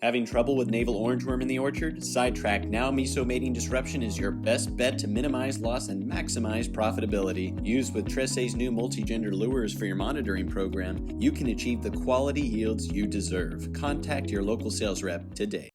Having trouble with navel orangeworm in the orchard? Sidetrack Now Miso Mating Disruption is your best bet to minimize loss and maximize profitability. Used with Tresse's new multi-gender lures for your monitoring program, you can achieve the quality yields you deserve. Contact your local sales rep today.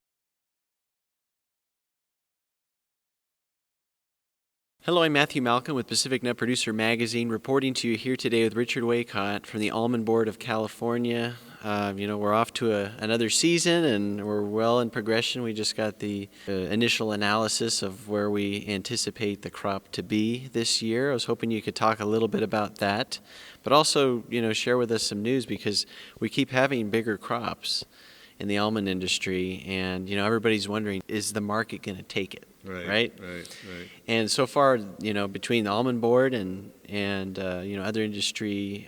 Hello, I'm Matthew Malcolm with Pacific Nut Producer Magazine, reporting to you here today with Richard Waycott from the Almond Board of California. We're off to another season and we're well in progression. We just got the initial analysis of where we anticipate the crop to be this year. I was hoping you could talk a little bit about that, but also, share with us some news because we keep having bigger crops in the almond industry, and everybody's wondering, is the market going to take it? Right. And so far, between the Almond Board and other industry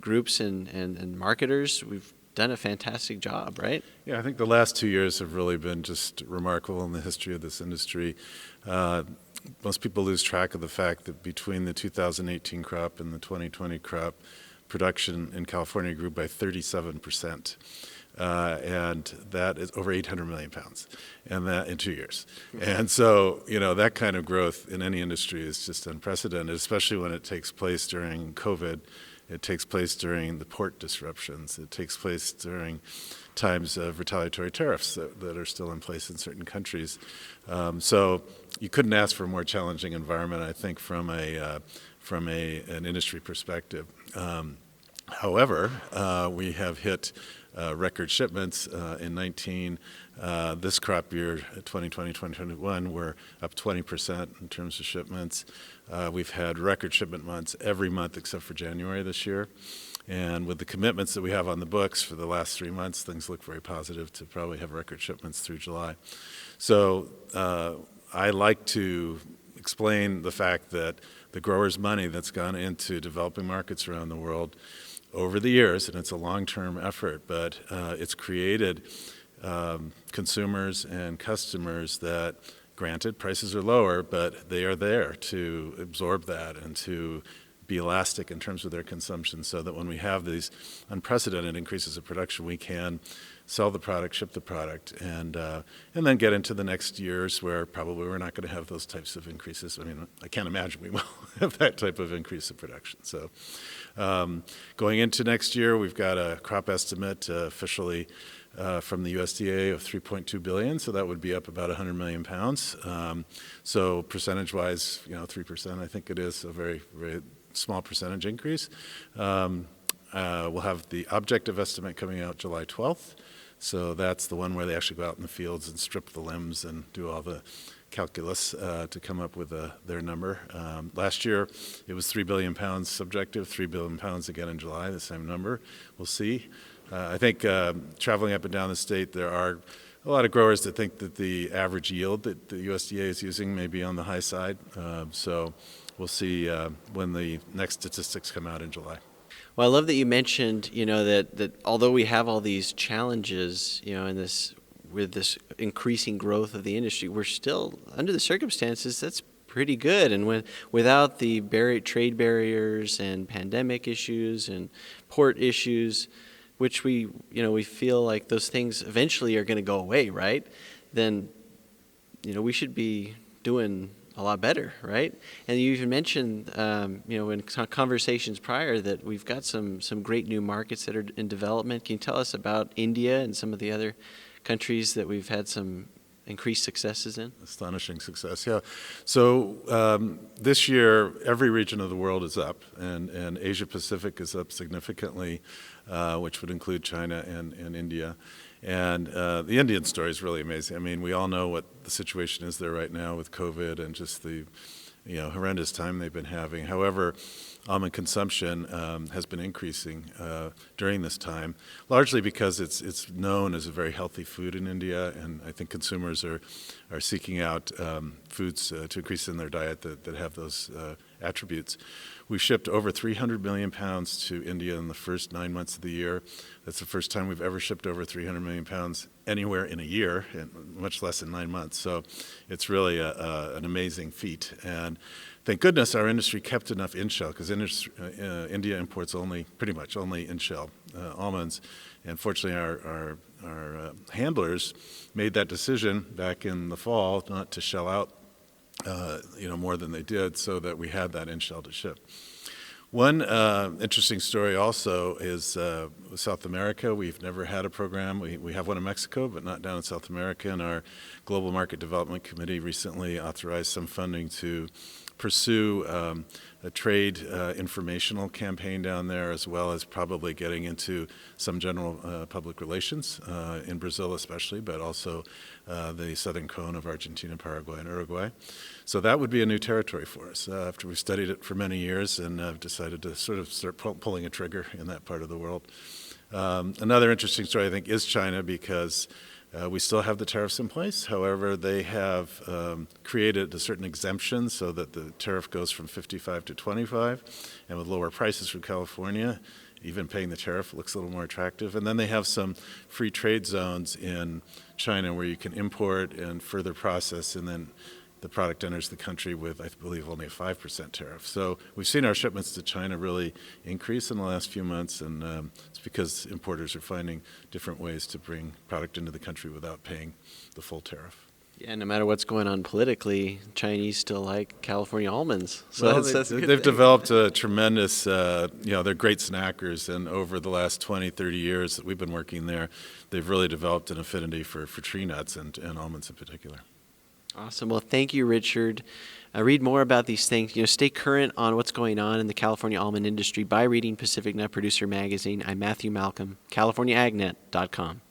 groups and marketers, we've done a fantastic job, right? Yeah, I think the last 2 years have really been just remarkable in the history of this industry. Most people lose track of the fact that between the 2018 crop and the 2020 crop, production in California grew by 37%. And that is over 800 million pounds, and that in 2 years. And so, that kind of growth in any industry is just unprecedented, especially when it takes place during COVID. It takes place during the port disruptions. It takes place during times of retaliatory tariffs that are still in place in certain countries. So you couldn't ask for a more challenging environment, I think, from an industry perspective. However, we have hit record shipments in 19. This crop year, 2020, 2021, we're up 20% in terms of shipments. We've had record shipment months every month except for January this year. And with the commitments that we have on the books for the last 3 months, things look very positive to probably have record shipments through July. So I like to explain the fact that the growers' money that's gone into developing markets around the world over the years, and it's a long-term effort, but it's created consumers and customers that, granted, prices are lower, but they are there to absorb that and to be elastic in terms of their consumption so that when we have these unprecedented increases of production, we can sell the product, ship the product, and then get into the next years where probably we're not going to have those types of increases. I mean, I can't imagine we will have that type of increase of production. So going into next year, we've got a crop estimate officially from the USDA of 3.2 billion, so that would be up about 100 million pounds. So percentage-wise, 3%, I think it is a very, very small percentage increase. We'll have the objective estimate coming out July 12th. So that's the one where they actually go out in the fields and strip the limbs and do all the calculus to come up with their number. Last year, it was 3 billion pounds subjective, 3 billion pounds again in July, the same number. We'll see. I think traveling up and down the state, there are a lot of growers that think that the average yield that the USDA is using may be on the high side. So we'll see when the next statistics come out in July. Well, I love that you mentioned, that although we have all these challenges, with this increasing growth of the industry, we're still, under the circumstances, that's pretty good. And without the trade barriers and pandemic issues and port issues, which we feel like those things eventually are going to go away, right? Then, we should be doing a lot better, right? And you even mentioned, in conversations prior, that we've got some great new markets that are in development. Can you tell us about India and some of the other countries that we've had some increased successes in? Astonishing success, yeah. So this year, every region of the world is up, and Asia Pacific is up significantly, which would include China and India. And the Indian story is really amazing. I mean, we all know what the situation is there right now with COVID and just the horrendous time they've been having. However, almond consumption has been increasing during this time, largely because it's known as a very healthy food in India, and I think consumers are seeking out foods to increase in their diet that have those attributes. We shipped over 300 million pounds to India in the first 9 months of the year. That's the first time we've ever shipped over 300 million pounds anywhere in a year, and much less in 9 months. So it's really an amazing feat. And thank goodness our industry kept enough in-shell, because India imports pretty much only in-shell almonds. And fortunately, our handlers made that decision back in the fall not to shell out more than they did, so that we had that in-shell to ship. One interesting story also is South America. We've never had a program. We have one in Mexico, but not down in South America. And our Global Market Development Committee recently authorized some funding to pursue a trade informational campaign down there, as well as probably getting into some general public relations in Brazil especially, but also the southern cone of Argentina, Paraguay, and Uruguay. So that would be a new territory for us after we've studied it for many years and have decided to sort of start pulling a trigger in that part of the world. Another interesting story, I think, is China, because we still have the tariffs in place. However, they have created a certain exemption so that the tariff goes from 55 to 25, and with lower prices from California, even paying the tariff looks a little more attractive. And then they have some free trade zones in China where you can import and further process, and then the product enters the country with, I believe, only a 5% tariff. So we've seen our shipments to China really increase in the last few months, and it's because importers are finding different ways to bring product into the country without paying the full tariff. Yeah, no matter what's going on politically, Chinese still like California almonds. So Well, that's a good they've thing. developed a tremendous, they're great snackers, and over the last 20, 30 years that we've been working there, they've really developed an affinity for tree nuts and almonds in particular. Awesome. Well, thank you, Richard. Read more about these things. Stay current on what's going on in the California almond industry by reading Pacific Nut Producer Magazine. I'm Matthew Malcolm, CaliforniaAgNet.com.